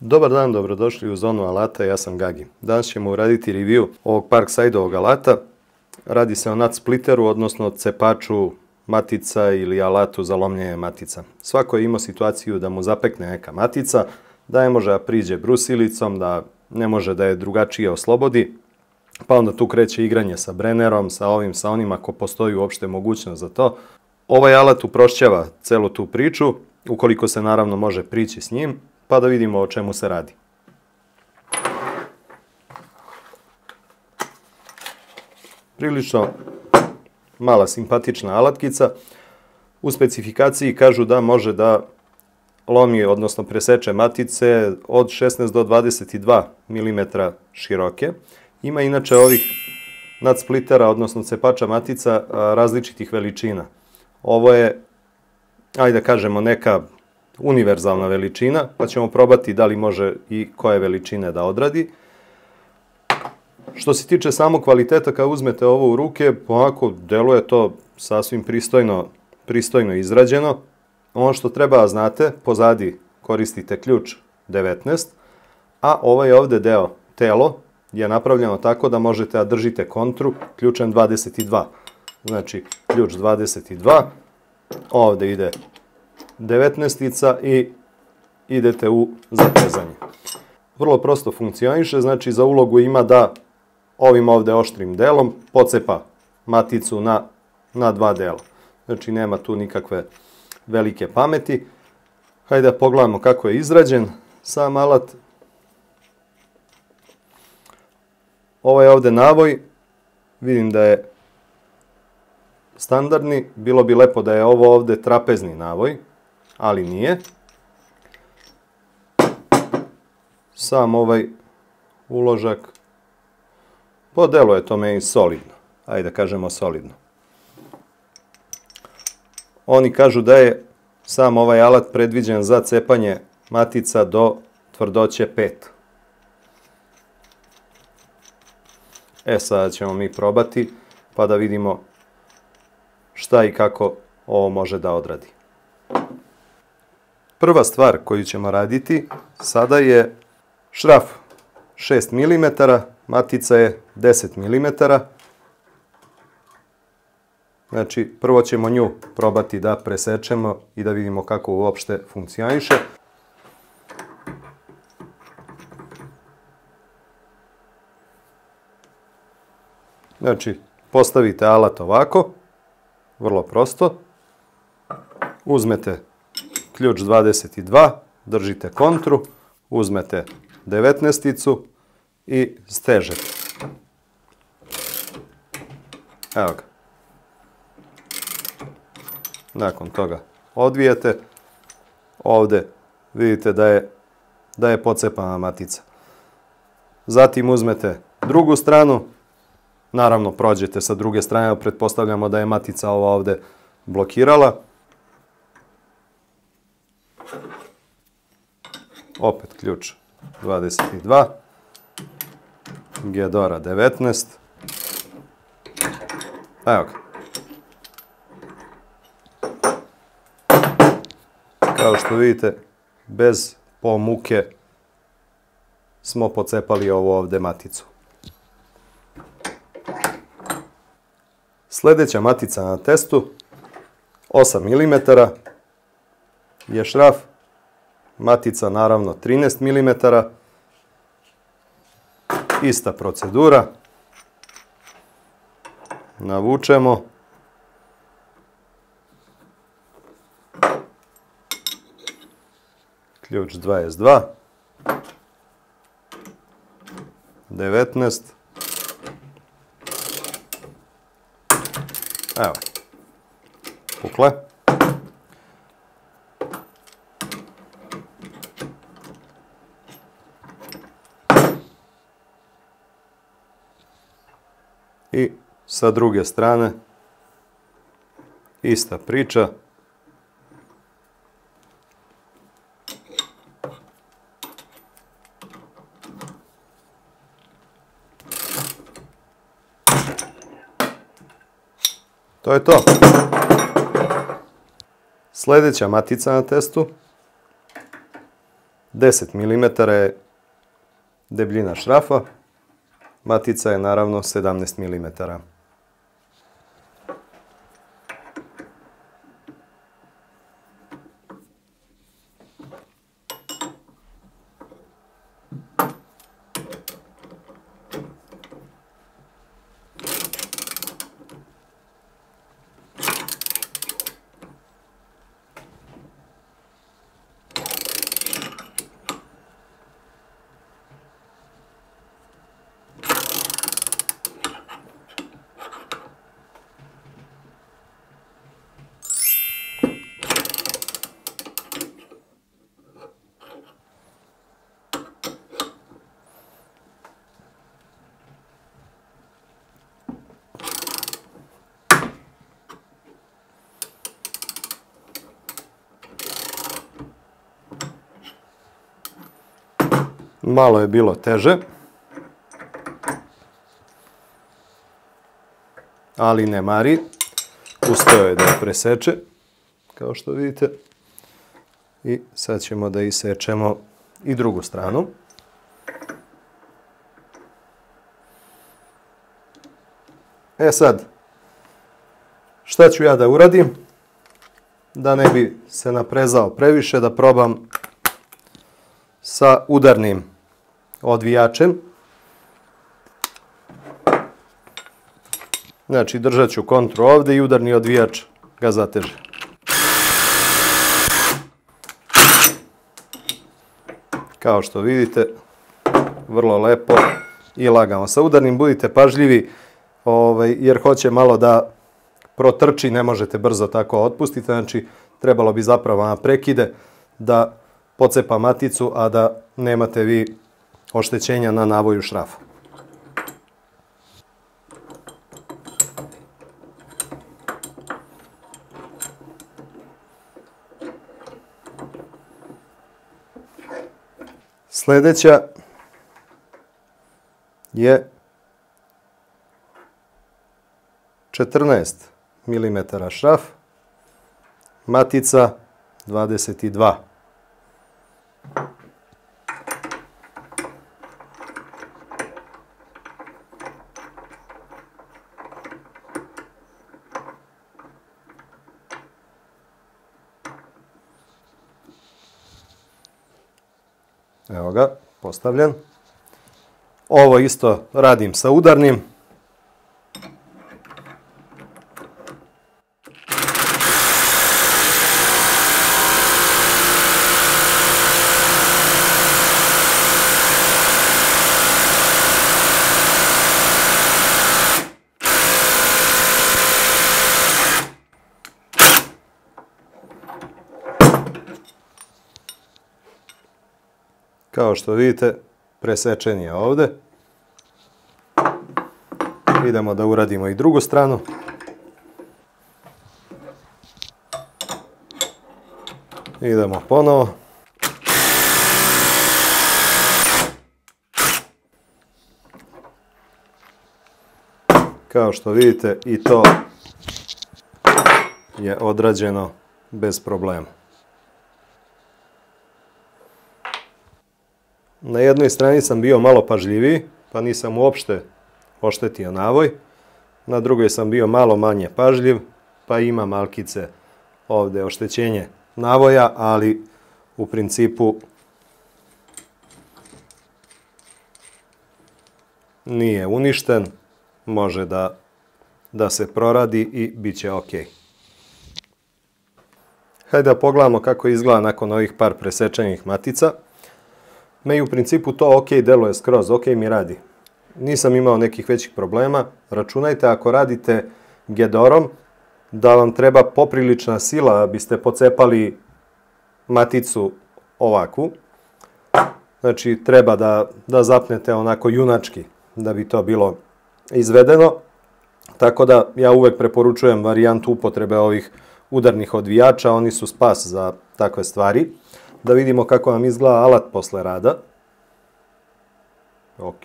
Dobar dan, dobrodošli u Zonu alata, ja sam Gagi. Danas ćemo uraditi review ovog Parkside-ovog alata. Radi se o nut splitteru, odnosno cepaču matica ili alatu za lomljenje matica. Svako je imao situaciju da mu zapekne neka matica, da ne može da priđe brusilicom, da ne može da je drugačije oslobodi, pa onda tu kreće igranje sa brenerom, sa ovim, sa onim, ako postoji uopšte mogućnost za to. Ovaj alat uprošćava celu tu priču, ukoliko se naravno može prići s njim, pa da vidimo o čemu se radi. Prilično mala simpatična alatkica. U specifikaciji kažu da može da lomi, odnosno preseče matice od 16 do 22 mm široke. Ima inače ovih nut splittera, odnosno cepača matica različitih veličina. Ovo je, ajde da kažemo, neka univerzalna veličina, pa ćemo probati da li može i koje veličine da odradi. Što se tiče samog kvaliteta, kad uzmete ovo u ruke, onako deluje to sasvim pristojno izrađeno. Ono što treba da znate, pozadi koristite ključ 19, a ovaj ovde deo, telo, je napravljeno tako da možete da držite kontru ključem 22. Znači, ključ 22, ovde ide 19-ica i idete u zatezanje. Vrlo prosto funkcioniše, znači za ulogu ima da ovim ovde oštrim delom pocepa maticu na dva dela. Znači nema tu nikakve velike pameti. Hajde da pogledamo kako je izrađen sam alat. Ovo je ovde navoj, vidim da je standardni, bilo bi lepo da je ovo ovde trapezni navoj, ali nije. Sam ovaj uložak, po delu je to meni solidno, ajde da kažemo solidno. Oni kažu da je sam ovaj alat predviđen za cepanje matica do tvrdoće 5. Sada ćemo mi probati pa da vidimo šta i kako ovo može da odradi. Prva stvar koju ćemo raditi sada je šraf 6 mm, matica je 10 mm. Znači, prvo ćemo nju probati da presečemo i da vidimo kako uopšte funkcioniše. Znači, postavite alat ovako, vrlo prosto. Uzmete ključ 22, držite kontru, uzmete 19-icu i stežete. Evo ga. Nakon toga odvijete. Ovde vidite da je pocepana matica. Zatim uzmete drugu stranu. Naravno, prođete sa druge strane, pretpostavljamo da je matica ova ovde blokirala. Opet ključ 22, Gedora 19. Evo ga. Kao što vidite, bez pomuke smo pocepali ovu ovde maticu. Sledeća matica na testu, 8 mm, je šraf. Matica naravno 13 mm. Ista procedura. Navučemo. Ključ 22. 19. Evo. Pukle. I sa druge strane ista priča. To je to. Sledeća matica na testu 10 mm je debljina šrafa, matica je naravno 17 mm. Malo je bilo teže, ali ne mari. Uspeo je da je preseče, kao što vidite. I sad ćemo da isečemo i drugu stranu. E sad, šta ću ja da uradim? Da ne bi se naprezao previše, da probam sa udarnim odvijačem. Znači, držat ću kontru ovdje i udarni odvijač ga zateže. Kao što vidite, vrlo lepo i lagano. Sa udarnim budite pažljivi, jer hoće malo da protrči, ne možete brzo tako otpustiti. Znači, trebalo bi zapravo na prekide da pocepa maticu, a da nemate vi oštećenja na navoju šrafa. Sljedeća je 14 mm šraf, matica 22. Evo ga, postavljen. Ovo isto radim sa udarnim. Kao što vidite, presečen je ovdje. Idemo da uradimo i drugu stranu. Idemo ponovo. Kao što vidite, i to je odrađeno bez problema. Na jednoj strani sam bio malo pažljiviji, pa nisam uopšte oštetio navoj. Na drugoj sam bio malo manje pažljiv, pa ima malkice ovdje oštećenje navoja, ali u principu nije uništen, može da se proradi i bit će ok. Hajde da pogledamo kako izgleda nakon ovih par presečenih matica. Me u principu to ok deluje skroz, ok mi radi. Nisam imao nekih većih problema. Računajte ako radite gedorom da vam treba poprilična sila da biste pocepali maticu ovakvu. Znači treba da zapnete onako junački da bi to bilo izvedeno. Tako da ja uvek preporučujem varijantu upotrebe ovih udarnih odvijača, oni su spas za takve stvari. Da vidimo kako nam izgleda alat posle rada. Ok.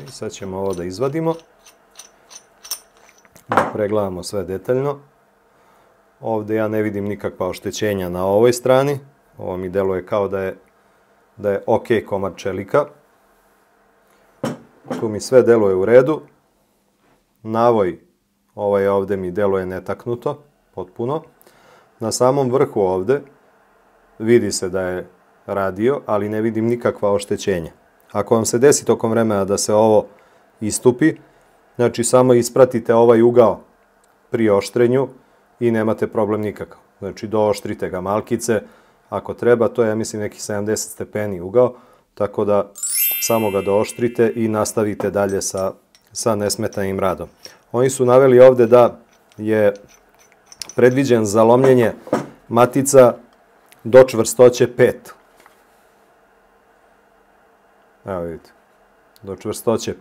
Sad ćemo ovo da izvadimo. Da pregledamo sve detaljno. Ovde ja ne vidim nikakva oštećenja na ovoj strani. Ovo mi deluje kao da je ok komad čelika. Tu mi sve deluje u redu. Navoj ovaj ovde mi deluje netaknuto, potpuno. Na samom vrhu ovde vidi se da je radio, ali ne vidim nikakva oštećenja. Ako vam se desi tokom vremena da se ovo istupi, znači samo ispratite ovaj ugao pri oštrenju i nemate problem nikakav. Znači dooštrite ga malkice, ako treba, to je, ja mislim, neki 70 stepeni ugao, tako da samo ga dooštrite i nastavite dalje sa nesmetanim radom. Oni su naveli ovde da je predviđen za lomljenje matica do čvrstoće 5. Evo vidite, do čvrstoće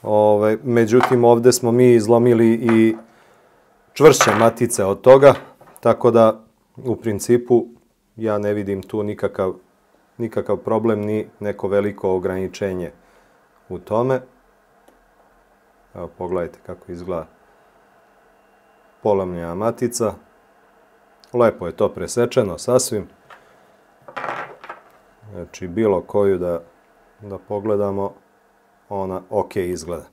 5. Međutim, ovde smo mi izlomili i čvršće matice od toga, tako da u principu ja ne vidim tu nikakav problem ni neko veliko ograničenje u tome. Evo, pogledajte kako izgleda polomljena matica. Lepo je to presečeno sasvim. Znači, bilo koju da pogledamo, ona ok izgleda.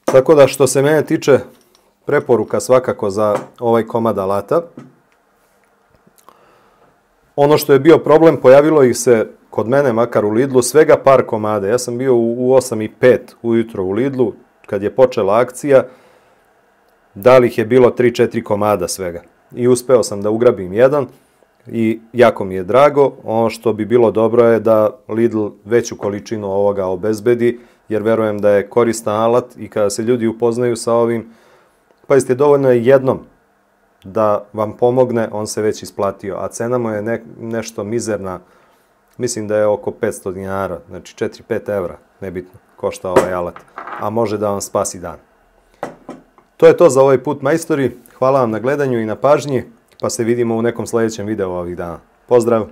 Tako da, što se mene tiče, preporuka svakako za ovaj komad alata. Ono što je bio problem, pojavilo ih se kod mene, makar u Lidlu, svega par komada. Ja sam bio u 8:05 ujutro u Lidlu, kad je počela akcija, da li ih je bilo 3-4 komada svega. I uspeo sam da ugrabim jedan i jako mi je drago. Ono što bi bilo dobro je da Lidl veću količinu ovoga obezbedi, jer verujem da je koristan alat i kada se ljudi upoznaju sa ovim, pazite, dovoljno je jednom da vam pomogne, on se već isplatio, a cena mu je nešto mizerna, mislim da je oko 500 dinara, znači 4-5 evra, nebitno, košta ovaj alat, a može da vam spasi dan. To je to za ovaj put, majstori. Hvala vam na gledanju i na pažnji, pa se vidimo u nekom sljedećem videu ovih dana. Pozdrav!